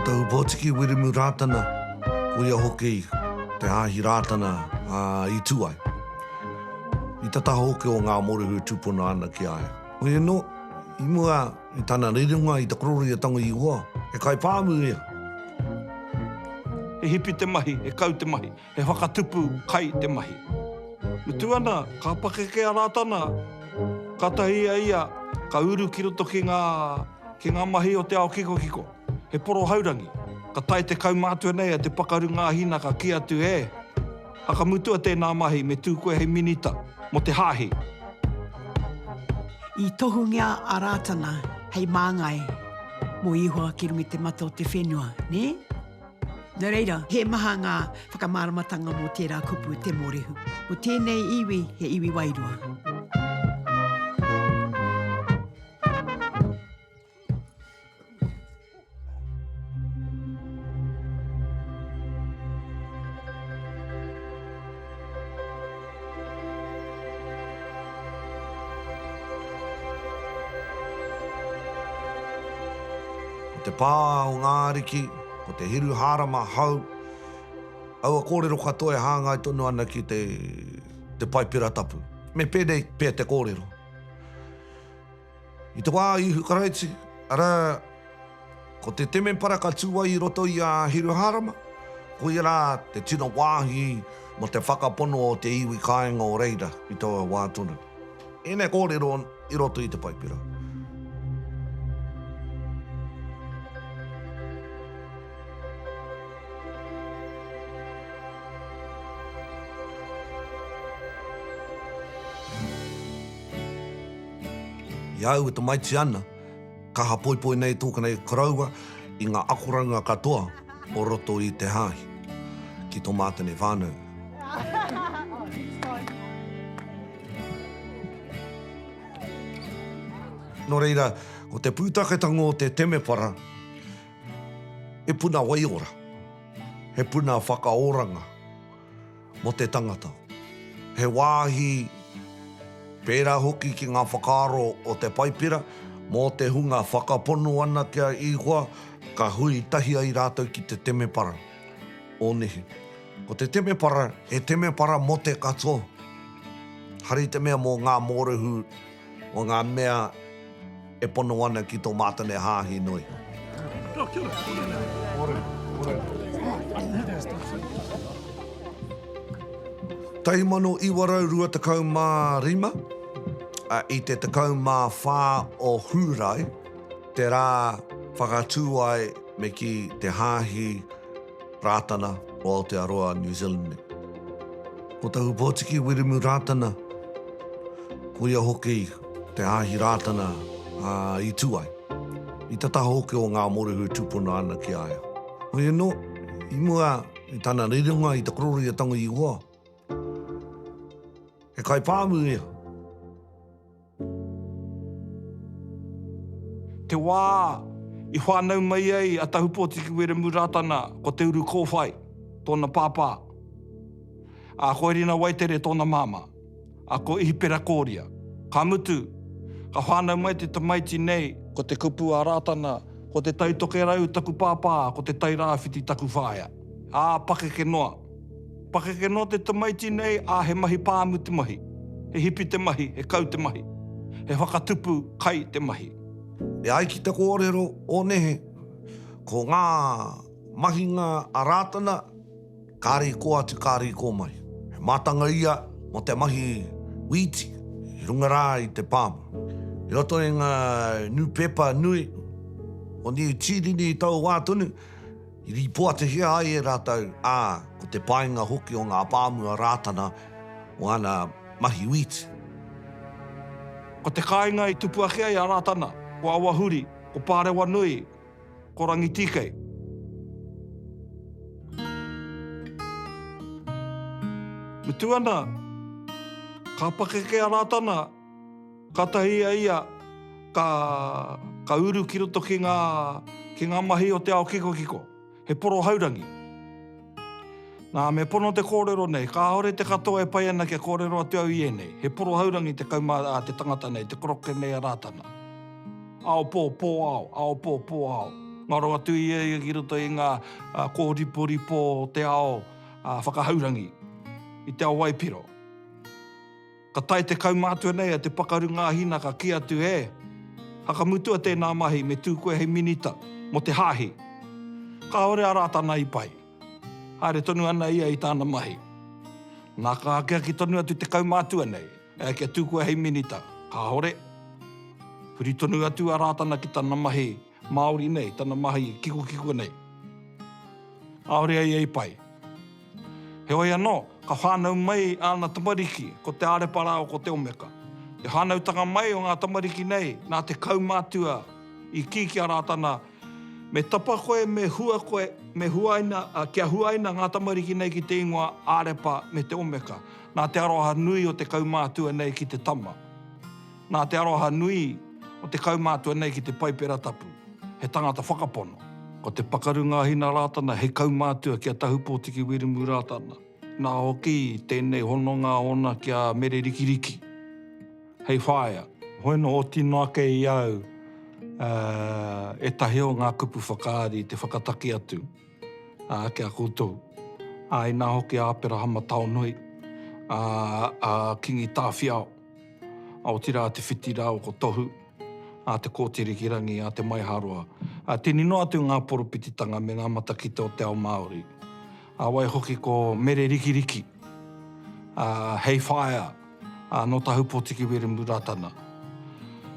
tau pōtiki wirimu rātana, kuia hoki te hāhi rātana i tuai. I tataha hoki o ngā morehu tūpuna ana ki aia. Hoi no, i mua i tāna rirunga i te korori a tango i ua, e kai pāmu ea. He hipi te mahi, he kau te mahi, he whakatupu kai te mahi. Mutu ana, ka pakeke a rātana, ka tahia ia, ka uru ki roto ki ngā mahi o te ao kiko. He poro haurangi, ka tai te kau mātua nei a te pakaru ngā hina ka ki atu e. Haka mutua tēnā mahi me tū koe hei minita, mo te hāhi. I tohungia a rātana, hei māngai, mo ihoa ki rungi te mata o te whenua, ne? Nā reira, he maha ngā whakamāramatanga mō tērā kupu te morehu. Mo tēnei iwi, he iwi wairua. Ko te pā o ngā ariki, ko te hiru hārama hau, aua kōrero katoe hāngai tonu ana ki te paipira tapu. Me pēnei pēr te kōrero. I te wā i hukaraiti, ara, ko te temepara ka tūwai i roto i a hiru hārama, ko i rā te tino wāhi mo te whakapono o te iwi kāinga o reira i tō wā tonu. Ene kōrero i roto i te paipira. I au e te maiti ana, kaha poipoi nei tōka nei karaua i ngā akoranga katoa o roto i te hāhi, ki tō mātene whānau. Nō reira, ko te pūtaketanga o te temepara, e puna waiora, he puna whakaoranga mo te tangata. He wāhi pērā hoki ki ngā whakaaro o te paipira, mō te hunga whakapono ana kia ihoa, ka hui tahia i rātou ki te temepara. O nehi. Ko te temepara, he temepara mo te katoa. Hari te mea mō ngā mōrehu, o ngā mea e pono ana ki tō mātane hāhi noi. Taimano iwarau rua tekau mā rima, i te tekau mā whā o Hūrai, te rā whakatū ai me ki te hāhi rātana o Aotearoa, New Zealand. Ko tau pōtiki wirimu rātana, kuia hoki te hāhi rātana i tuai. I tataha hoki o ngā morehu tūpuna ana ki aia. Hoi no, i mua i tāna rirunga i te korori a tango i ua, he kai pāmu ea. Te wā, i whānau mai ei a tahu pōtiki wirimu rātana ko te uru kōwhai, tōna pāpā. A koerina waitere tōna māma, a ko ihipera kōria. Ka mutu, ka whānau mai te tamaiti nei, ko te kupu a rātana, ko te taitoke rau taku pāpā, ko te tairāwhiti taku whāia. A pakeke noa. Pakeke noa te tamaiti nei, a he mahi pāmu te mahi. He hipi te mahi, he kau te mahi. He whakatupu kai te mahi. E ai ki te kōrero o nehe, ko ngā mahinga a rātana, kāri ko atu, kāri ko mai. He mātanga ia mo te mahi wīti, i runga rā i te pāma. I roto e ngā nupepa nui, o ni tīrini i tau wātunu, i ripua te hea ai e rātau, ko te painga hoki o ngā pāmua rātana o ana mahi wīti. Ko te kāinga i tupu ake ai a rātana, ko Awahuri, ko Pārewa Nui, ko Rangitikei. Mutu ana, ka pakeke a rātana, ka tahia ia, ka uru ki roto ki ngā mahi o te ao kiko. He poro haurangi. Nā me pono te kōrero nei, ka hore te katoa e pai ana kia kōrero atu au i e nei. He poro haurangi te kaumā a te tangata nei, te koroke nei a rātana. Ao pō ao, ao pō ao. Ngaro atu ia ki roto i ngā kōriporipo te ao whakahaurangi i te ao Waipiro. Ka tai te kaumātua nei a te pakaru ngā hina ka ki atu hakamutua tēnā mahi me tūkoe hei minita mo te hāhi. Ka ore a rātana i pai. Haere tonu ana ia i tāna mahi. Nā ka akea ki tonu atu te kaumātua nei, kia tūkoe hei minita. Ka ore. Puri tonu atu a rātana ki tāna mahi Māori nei, tāna mahi kiko nei. Aore ai pai. He oi anō, ka whānau mai āna tamariki ko te areparao ko te omeka. Te whānautanga mai o ngā tamariki nei, nā te kaumātua i ki a rātana, me tapa koe, me hua koe, me huaina, kia huaina ngā tamariki nei ki te ingoa arepa me te omeka. Nā te aroha nui o te kaumātua nei ki te tama. Nā te aroha nui o te kaumātua nei ki te paipera tapu. He tangata whakapono. Ko te pakaru ngā hina rātana, he kaumātua kia tahupōtiki Wiremu rātana. Nā hoki tēnei hononga ona kia mere rikiriki. Hei whāia, hoi no o tino ake i au e tahi o ngā kupu whakaari te whakataki atu kia koutou. I nā hoki a apera hama taonui, kingi tāwhiao, Aotira te whitirao ko tohu, te kōtirikirangi, te maiharoa. Te nino atu ngā poropititanga me ngā matakite o te ao Māori. Wai hoki ko mere rikiriki, hei whaia, no tahupōtiki Wiremu rātana.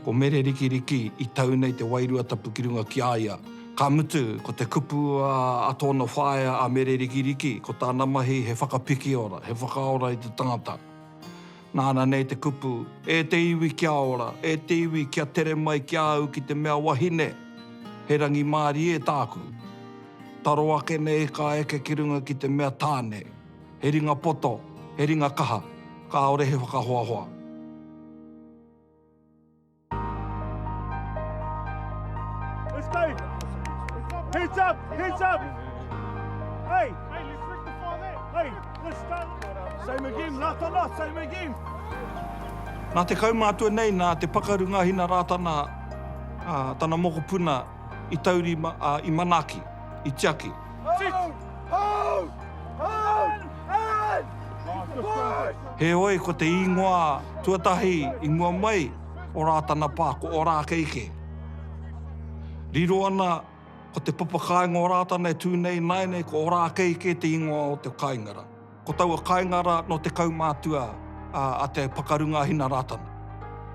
Ko mere rikiriki i tau nei te wairua tapu ki runga ki aia. Ka mutu ko te kupu a tōna whaia a mere rikiriki, ko tāna mahi he whakapiki ora, he whakaora i te tangata. Nāna nei te kupu, e te iwi kia ora, e te iwi kia tere mai kia au ki te mea wahine. He rangi Māori e tāku. Taro ake nei ka eke ki runga ki te mea tāne. He ringa poto, he ringa kaha, ka ore he whakahoahoa. Let's go! Heads up! Heads up! Hey! Hey, let's rectify that! Hey, let's start! Same again, rātana, same again! Nā te kaumātua nei, nā te pakaru ngā hina rātana, tana moko puna i tauri i Manaki, i Tiaki. Hold! Hold! Hold! Hold! He oi ko te ingoa tuatahi i mua mai o rātana pā, ko o rā keike. Riro ana ko te papakainga o rātana e tūnei nainei ko o rā keike te ingoa o te kaingara. Ko taua kaingara no te kaumātua a te pakarunga hina rātana.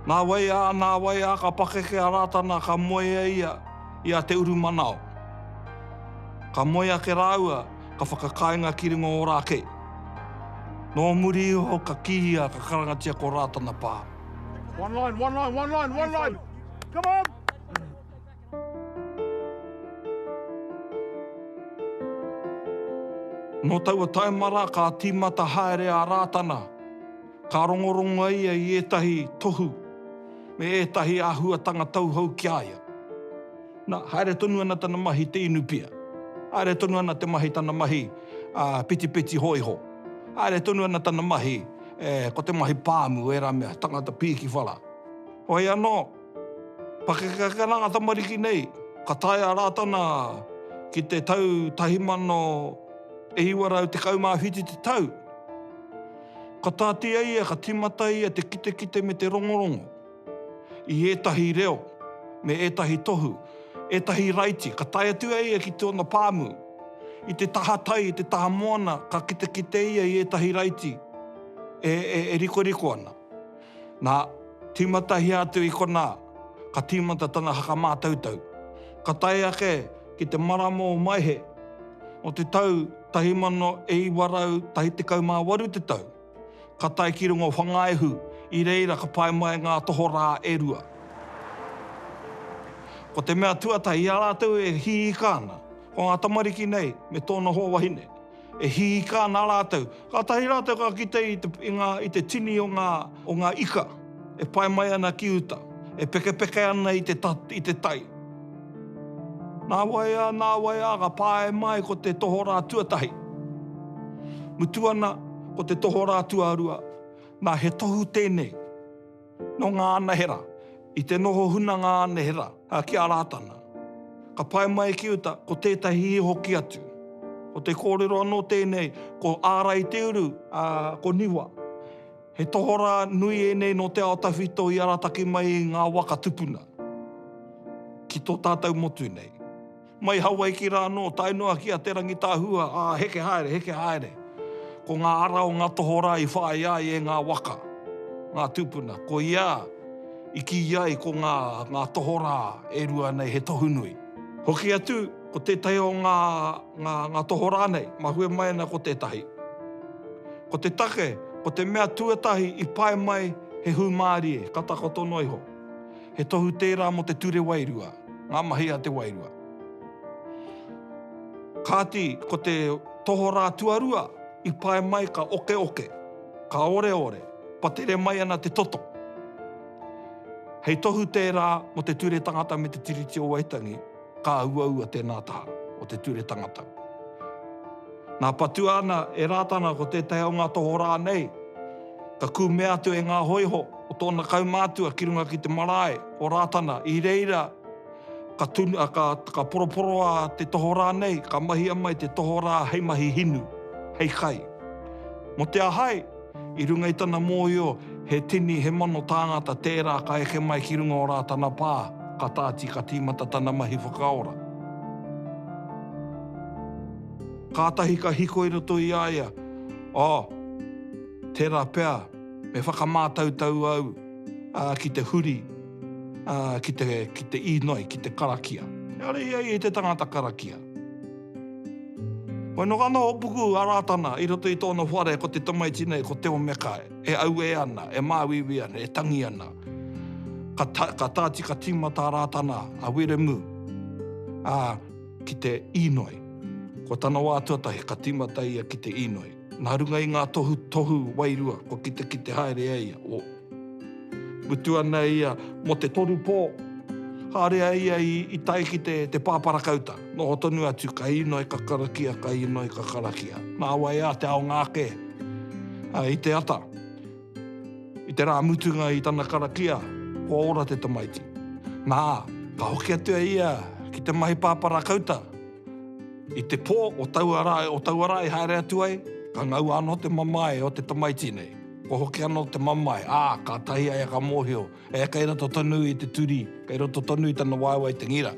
Nā wai a ka pakeke a rātana ka moe ia i a te uru manao. Ka moe a ke rāua ka whakakainga ki ringo o rā kei. Nō muri ho ka kihia ka karangatia ko rātana pā. One line, one line, one line, one line! Come on! No taua taimara ka tīmata haere a rātana. Ka rongoronga ia i etahi tohu me etahi āhuatanga tauhau ki aia. Nā, haere tonu ana tana mahi te inupia. Haere tonu ana te mahi tana mahi piti hoiho. Haere tonu ana tana mahi ko te mahi pāmu e rā mea tangata pīki whala. Hoi anō, pakekakaranga tamariki nei, ka tae a rātana ki te tau tahimano e hiwarau te kaumāwhiti te tau. Ka tātia ia, ka timata ia te kite me te rongorongo. I etahi reo, me etahi tohu, etahi raiti, ka tae atua ia ki tōna pāmu. I te taha tai, te taha moana, ka kite ia i etahi raiti, e riko ana. Nā, timata hi atu i kona, ka timata tana hakamātautau. Ka tae ake ki te maramo o maihe, o te tau tahimano e i warau tahi te kaumā waru te tau. Ka tai ki rungo whangaehu, i reira ka pai mai ngā toho rā e rua. Ko te mea tuatahi, i a rātou e hihi kāna, ko ngā tamariki nei, me tōna hoa wahine, e hihi kāna a rātou. Ka tahi rātou ka kite i te tini o ngā ika, e pai mai ana ki uta, e peke ana i te tai. Nā wai a, ka pai mai ko te toho rā tuatahi. Mutu ana ko te toho rā tuarua, nā he tohu tēnei, no ngā anahera, i te noho huna ngā anahera, ki a rātana. ka pai mai ki uta, ko tētahi hi hoki atu. Ko te kōrero anō tēnei, ko ārai te uru, ko niwa. He tohora nui e nei no te ao tawhito i arataki mai i ngā waka tupuna. Ki tō tātou motu nei. Mai hawa ki rā no, tainua ki a te rangi tāhua, heke haere, heke haere. Ko ngā ara o ngā tohora i whae ai e ngā waka, ngā tupuna. Ko ia, iki iai ko ngā tohora e rua nei he tohunui. Hoki atu, ko tētahi o ngā tohora nei, mahue mai ana ko tētahi. Ko te take, ko te mea tuatahi i pai mai he humārie, kata ko tono iho. He tohu tērā mo te ture wairua, ngā mahi a te wairua. Kāti, ko te tohora tuarua, i pai mai ka oke oke, ka ore ore, patere mai ana te toto. Hei tohu tērā mo te ture tangata me te tiriti o Waitangi, ka ua tēnā taha o te ture tangata. Nā patu ana e rātana ko tētahi o ngā tohora nei, ka ku mea atu e ngā hoiho o tōna kaumātua ki runga ki te marae o rātana i reira ka poroporoa te tohora nei, ka mahi mai te tohora hei mahi hinu, hei kai. Mo te ahai, i runga i tana mōhio, he tini he mano tāngata tērā ka eke mai ki runga o rātana pā, ka tāti ka tīmata tana mahi whakaora. Kātahi ka hiko i roto i aia, tērā pēr, me whakamātautau au ki te huri, ki te inoi, ki te karakia. Are iai e te tangata karakia. Wai no ana hopuku a rātana i roto i tōna whare ko te tamaiti nei, ko te o meka, e au e ana, e māwiwi ana, e tangi ana. Ka tāti ka tīmata rātana a weremu ki te inoi. Ko tana wā tuatahi ka tīmata ia ki te inoi. Nā runga i ngā tohu wairua, ko ki te haere ia. Mutu ana ia mo te toru pō. Hārea ia i tai ki te pāpara kauta. No hotonu atu, ka inoi ka karakia, ka inoi ka karakia. Nā wai a te ao ngāke. I te ata. I te rā mutunga i tana karakia, ko ora te tamaiti. Nā, ka hoki atu ia ki te mahi pāpara kauta. I te pō o tauara i haere atu ai, ka ngau anō te mamae o te tamaiti nei. Ko hoki anō te mamae, ka tahi ai ka mōhio, ka i rato tonu i te turi, ka i rato tonu i tana waiwai te ngira.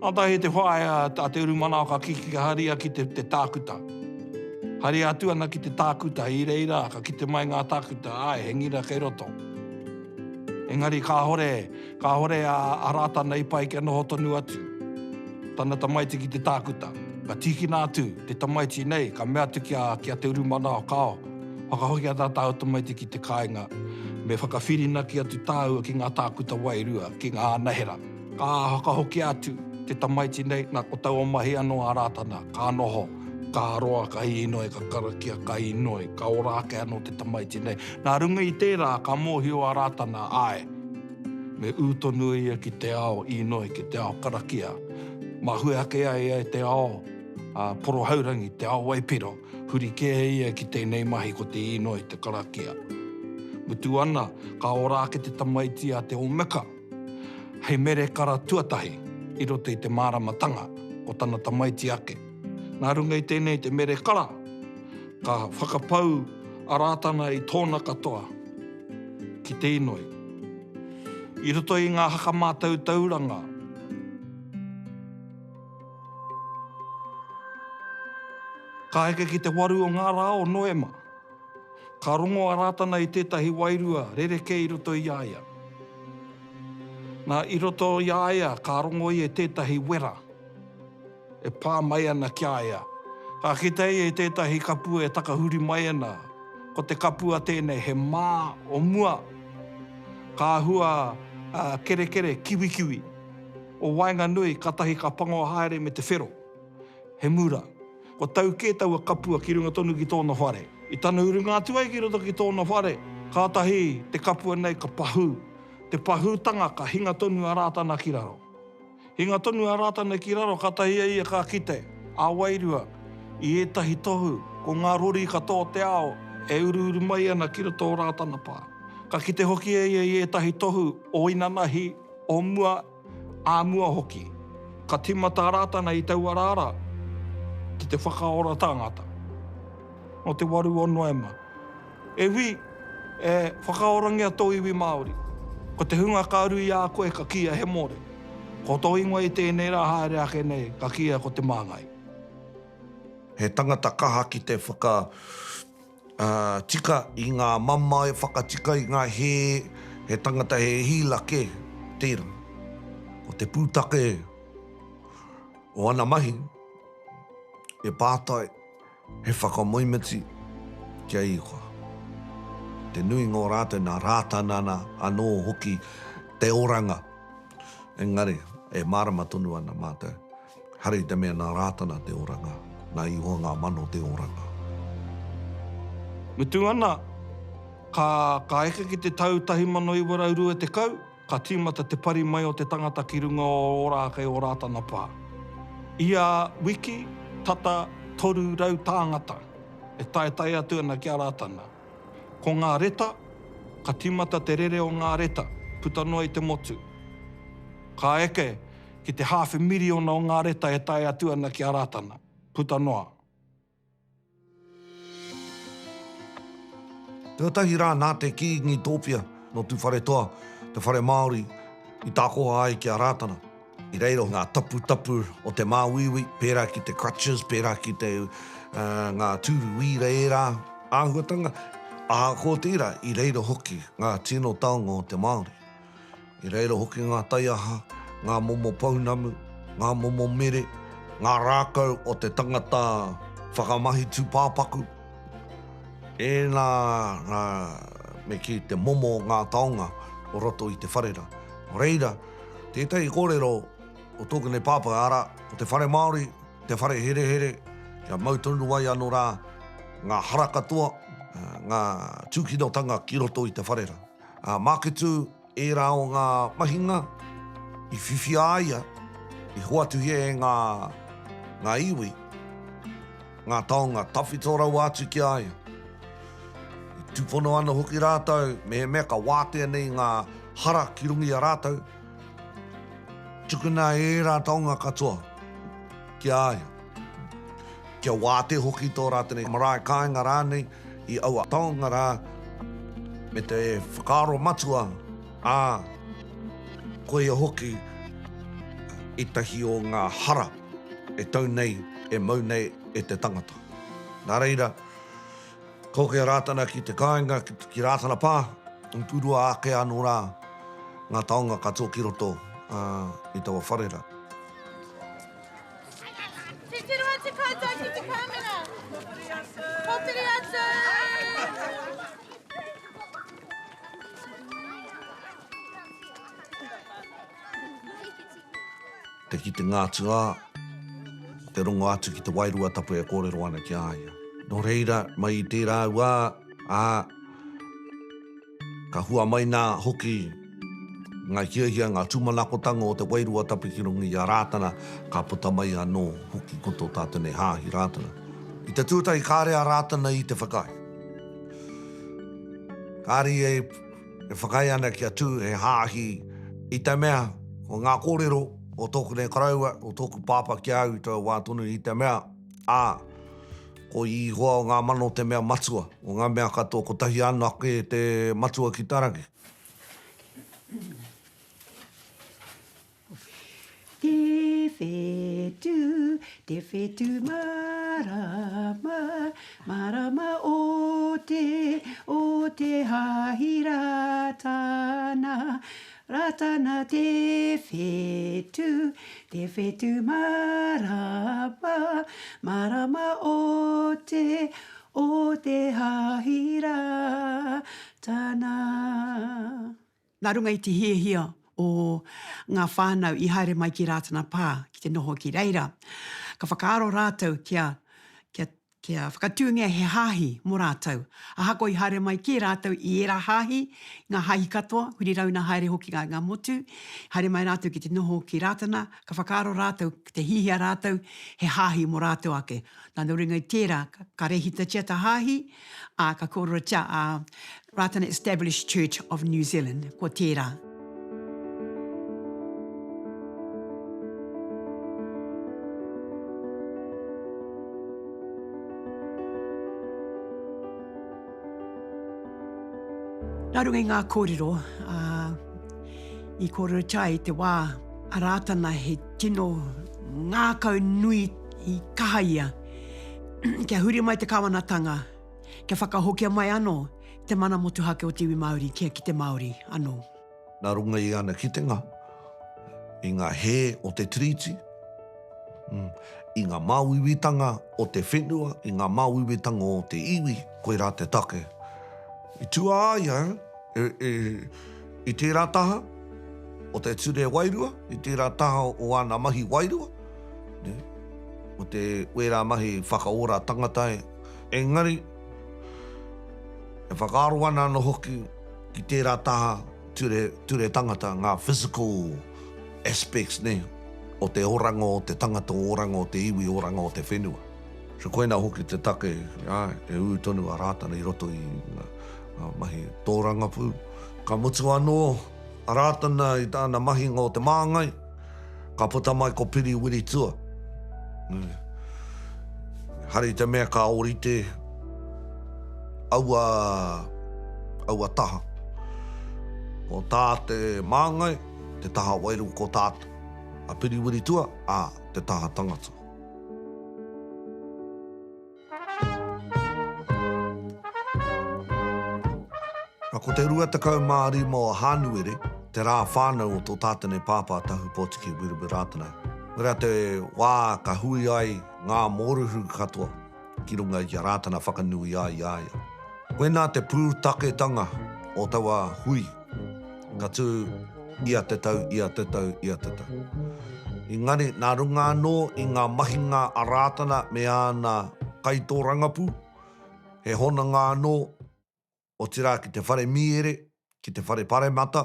Anta he te whae a te urumana o ka kiki ka haria ki te tākuta. Haria atu ana ki te tākuta, i reira, ka ki te mai ngā tākuta, he ngira kei roto. Engari ka hore a rātana i pai ki anō hotonu atu. Tana tamaiti ki te tākuta. Ka tiki nātu, te tamaiti nei, ka mea tu ki a te urumana o kao. Whakahoki a tā tāu tamaiti ki te kāinga. Me whakawhirina ki atu tāua ki ngā tākuta wairua, ki ngā nahera. Ka whakahoki atu, te tamaiti nei, nā ko tau o mahi anō a rātana, ka noho, ka roa, ka inoi, ka karakia, ka inoi, ka orake anō te tamaiti nei. Nā runga i tērā, ka mōhio a rātana ai. Me ūtonu ia ki te ao inoi, ki te ao karakia. Mahue ake ai te ao porohaurangi, te ao waipiro, huri kea ia ki tēnei mahi ko te inoi, te karakia. Mutu ana, ka orake te tamaiti a te omeka, hei mere kara tuatahi, i roto i te māramatanga, o tana tamaiti ake. Nā runga i tēnei te mere kara, ka whakapau a rātana i tōna katoa, ki te inoi. I roto i ngā hakamātau tauranga, ka eke ki te waru o ngā rā o Noema. Ka rongo a rātana i tētahi wairua, rereke i roto i aia. Nā i roto i aia, ka rongo i e tētahi wera. E pā mai ana ki aia. Ka kitei e tētahi kapua e takahuri mai ana. Ko te kapua tēnei he mā o mua. Ka hua kere kiwi kiwi. O Wainganui, katahi ka pango haere me te whero. He mura. Ko tau kētau a kapua ki runga tonu ki tōna whare. I tana urunga atu ai ki roto ki tōna whare. Kātahi te kapua nei ka pahu. Te pahutanga ka hinga tonu a rātana ki raro. Hinga tonu a rātana ki raro, kātahi ia ka kite. A wairua, i etahi tohu, ko ngā rori ka tō te ao, e uru mai ana ki roto o rātana pā. Ka kite hoki ia i etahi tohu, o inanahi, o mua, a mua hoki. ka timata rātana i tau arara ki te whakaora tāngata. No te 8 o Noema. E hui, e whakaorangia tō iwi Māori. Ko te hunga kāru i a koe ka kia he more. Ko tō ingoa i tēnei rā haere ake nei, ka kia ko te māngai. He tangata kaha ki te tika i ngā mama e whakatika i ngā he tangata he hila ke tērā. O te pūtake o ana mahi, e pātai he whakamoimiti kia ihoa. Te nui ngō rātou nā rātanana anō hoki te oranga. Engari, e marama tonu ana mātou. Hari te mea nā rātana te oranga, nā ihoa ngā mano te oranga. Mutu ana, ka eke ki te tau 1920 te kau, ka tīmata te pari mai o te tangata ki runga o rākei o rātana pā. Ia wiki, tata, toru rau tāngata, e tai atu ana ki a rātana. Ko ngā reta, ka tīmata te rere o ngā reta, puta noa i te motu. Ka eke ki te 500,000 o ngā reta e tai atu ana ki a rātana, puta noa. Tētahi rā nā te kiingi tōpia no tu whare toa, te whare Māori, i tākoa ai ki a rātana. I reiro ngā tapu o te māwiwi, pērā ki te crutches, pērā ki te ngā tūru wīra e rā, āhuatanga. Ko tērā, i reiro hoki ngā tino taonga o te Māori. I reiro hoki ngā taiaha, ngā momo paunamu, ngā momo mere, ngā rākau o te tangata whakamahi tūpāpaku. E nā me ki te momo ngā taonga o roto i te wharera. O reira, tētai kōrero o tōkene pāpa ara, o te whare Māori, te whare here, kia mautonu ai anō rā, ngā hara katoa, ngā tūkinotanga ki roto i te wharera. Māketu e rā o ngā mahinga, i whiwhi aia, i hoatu he ngā iwi, ngā taonga, tawhitorau atu ki aia. Tūpono ana hoki rātou, mea ka wātea nei ngā hara ki rungi a rātou. Tukuna e rā taonga katoa, ki aia. Kia wātea hoki tō rātou nei, marae kāinga rānei, i aua taonga rā, me te whakaaro matua, koe hoki, i tahi o ngā hara, e tau nei, e mau nei, e te tangata. Nā reira, ko ke rātana ki te kāinga, ki rātana pā, purua ake anō rā, ngā taonga katoa ki roto i taua wharera. Te tiro atu katoa ki te kāmera. Potiri atu! Te ki te ngātua, te rongo atu ki te wairua tapu e kōrero ana ki aia. No reira, mai i tērā wā, ka hua mai nā hoki ngā hiahia, ngā tūmanakotanga o te wairua tapu ki rungi a rātana, ka puta mai anō hoki koto tātou nei hāhi rātana. I te tūtai kāre a rātana i te whakai. Kāri e whakai ana ki a tū he hāhi i te mea o ngā kōrero o tōku nei karaua, o tōku pāpa ki au tō wātonu i te mea, ko i hoa o ngā mano te mea matua, o ngā mea katoa ko tahi ana ke te matua ki tarangi. Te whetu marama, marama o te hahi rātana, rātana te whetu marama, marama o te hahi rātana. Nā runga i te hiahia o ngā whānau i haere mai ki rātana pā, ki te noho ki reira. Ka whakaaro rātou kia whakatūngia he hāhi mō rātou. A hako i haere mai ki rātou i era hāhi, ngā hāhi katoa, huri rauna haere hoki ngā motu. Haere mai rātou ki te noho ki rātana, ka whakaaro rātou, ki te hihia rātou, he hāhi mō rātou ake. Nā ringa i tērā, ka rehita tia ta hāhi, ka kōrora tia Rātana Established Church of New Zealand, ko tērā. Nā runga i ngā kōrero, i kōrero tai i te wā a rātana he tino ngākau nui i kaha ia. Kia huri mai te kāwanatanga, kia whakahokia mai anō, te mana motu hake o te iwi Māori, kia ki te Māori anō. Nā runga i ana kitenga, i ngā he o te tiriti, i ngā māuiwitanga o te whenua, i ngā māuiwitanga o te iwi, koe rā te take. I tua aia, i tērā taha, o te ture wairua, i tērā taha o ana mahi wairua, ne? O te wera mahi whakaora tangatai. Engari, e whakaaro ana no hoki ki tērā taha ture tangata, ngā physical aspects, ne? O te oranga o te tangata, o oranga o te iwi, oranga o te whenua. So koina hoki te take, e ui tonu a rātana i roto i ngā mahi tōranga pū. Ka mutu anō a rātana i tāna mahi ngā o te māngai, ka puta mai ko piri wiri tua. Hari te mea ka orite aua taha. Ko tā te māngai, te taha wairu ko tātu. A piri wiri tua, te taha tangata. Ko te rua tekau Māori mo Hānuere, te rā whānau o tō tātene pāpā tahu Pōtiki Wirimu Rātana. Wera te wā ka hui ai ngā mōruhu katoa ki runga i a rātana whakanui ai aia. Koe nā te pūtaketanga o taua hui, ka tū ia te tau, ia te tau, ia te tau. Engari, nā runga anō i ngā mahinga a rātana me āna kaitōrangapū, he hona ngā anō o tira ki te whare miere, ki te whare paremata,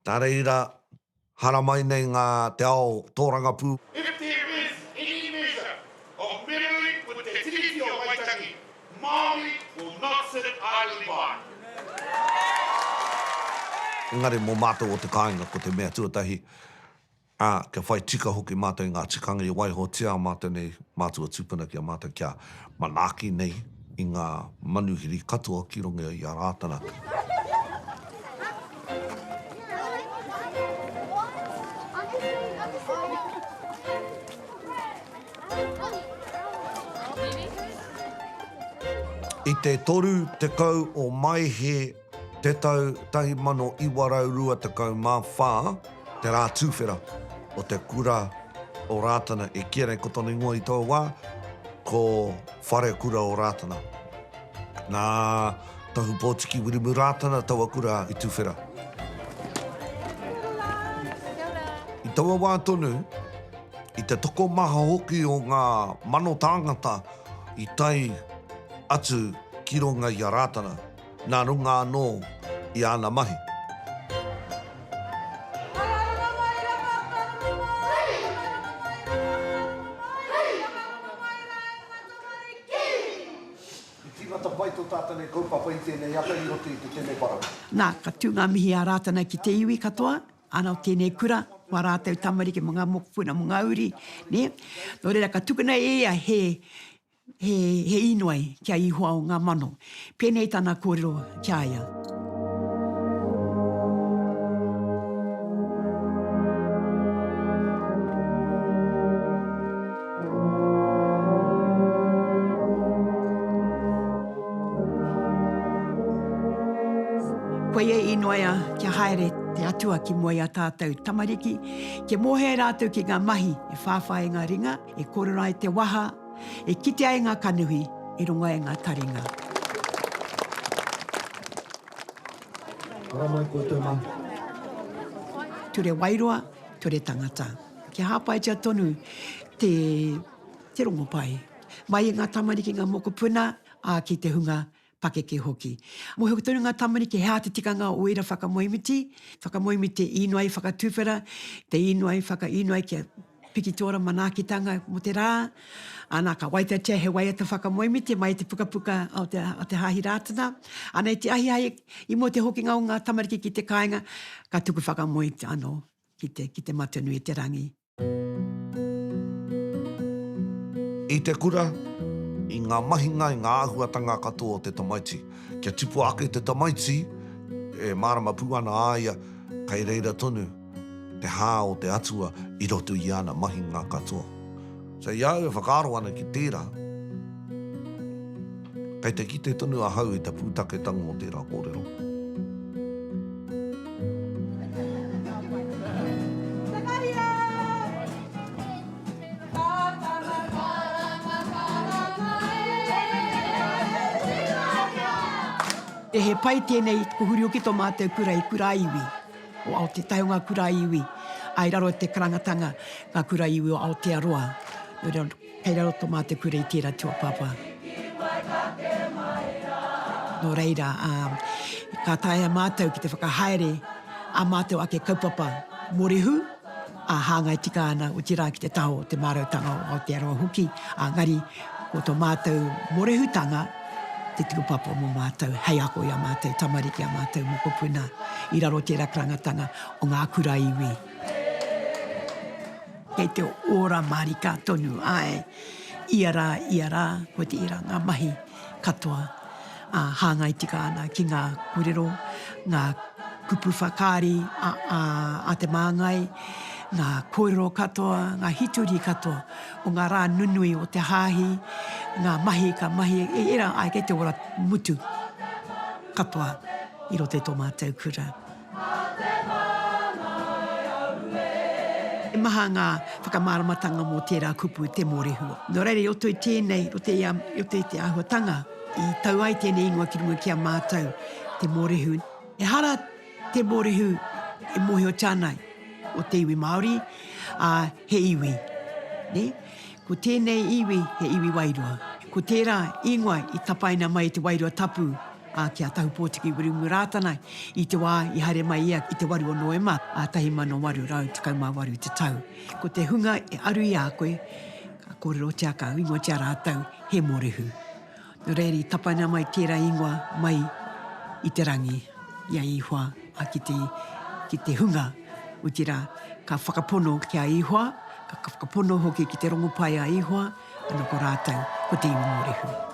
tā reira, hara mai nei ngā te ao tōrangapū. If there is any measure of meddling with the tiriti o Waitangi, Māori will not sit idly by. Engari, mō mātou o te kāinga ko te mea tuatahi, ka whai tika hoki mātou i ngā tikanga i waiho tia mātou nei, mātou a tūpuna kia mātou kia manaki nei i ngā manuhiri katoa ki runga i a rātana. I te toru te kau o mai he te tau 1922 mā whā, te rā tūwhera o te kura o rātana e kia nei kotoni ngua i tau wā, ko whare kura o rātana. Nā tahu Pōtiki Wirimu Rātana taua kura i tūwhera. I taua wā tonu, i te toko maha hoki o ngā mano tāngata i tai atu ki runga i a rātana, nā runga anō i āna mahi. Nā, ka tū ngā mihi a rātana ki te iwi katoa, ana o tēnei kura, wā rātau tamariki mo ngā mokopuna mo ngā uri, ne? Nō reira, ka tukuna ea he inuai kia ihoa o ngā mano. Pēnei tāna kōrero kia ia. Koe e inoia kia haere te atua ki moe a tātou tamariki, ke mohe rātou ki ngā mahi e whāwhai ngā ringa, e kororai te waha, e kite ai ngā kanuhi, e runga e ngā taringa. Ora mai koe tō mā. Ture wairua, ture tangata. Kia hāpai tia tonu te rongo pai. Mai e ngā tamariki ngā mokopuna, a ki te hunga pakeke hoki. Mo he tonu ngā tamariki he te tikanga o ira whakamoimiti inuai whakatūwhera, te inuai whakainuai kia pikitora manakitanga mo te rā, ana ka waitatia he waiata whakamoimiti mai te pukapuka o te hahi rātana, ana i te ahi i mo te hoki ngau ngā tamariki ki te kāinga, ka tuku whakamoiti anō ki te matanui i te rangi. I te kura, i ngā mahinga, i ngā ahuatanga katoa o te tamaiti. Kia tipu ake te tamaiti, e marama puana aia, kai reira tonu, te hā o te atua i roto i ana mahi ngā katoa. So iau e whakaaro ana ki tērā, kei te kite tonu a hau i te pūtaketanga o tērā kōrero. E he pai tēnei kuhuri o ki tō mātou kura i kura iwi, o Aotearoa kura iwi, ai raro te karangatanga ngā kura iwi o Aotearoa. Kei raro tō mātou kura i tērā tua papa. No reira, ka taia mātou ki te whakahaere, a mātou ake kaupapa morehu, a hāngai tika ana o tira ki te taho te mārautanga o Aotearoa huki, a ngari ko tō mātou morehutanga, te tiku papa mo mātou, hei ako i a mātou, tamariki a mātou mo kopuna, i raro tērā karangatanga o ngā kura iwi. Kei te ora marika tonu, ai, ia rā, ko te ira ngā mahi katoa, hāngai tika ana ki ngā kōrero, ngā kupu whakāri a te māngai, ngā kōrero katoa, ngā hituri katoa, o ngā rā nunui o te hāhi, ngā mahi ka mahi, era ai kei te ora mutu katoa i rote tō mātou kura. E maha ngā whakamāramatanga mō tērā kupu te mōrehu. Nō reire, o toi tēnei, o te te āhuatanga, i tau ai tēnei ingoa ki runga ki a mātou te mōrehu. E hara te mōrehu e mohi o tānai o te iwi Māori, he iwi. Ne? Ko tēnei iwi, he iwi wairua. Ko tērā ingoa i tapaina mai te wairua tapu, ki a tahu pōtiki Wirungu Rātanai, i te wā i haere mai ia i te waru o Noema, a tahi mano waru rau, tekau mā waru te tau. Ko te hunga e aru i a koe, ka kōrero te aka, ingoa te a rātau, he mōrehu. Nō reiri, tapaina mai tērā ingoa mai i te rangi, ia ihua, a ki te hunga, utira, ka whakapono ki a ihua, ka whakapono hoki ki te rongopai a ihua, ana ko rātau, ko te iwi mōrehu.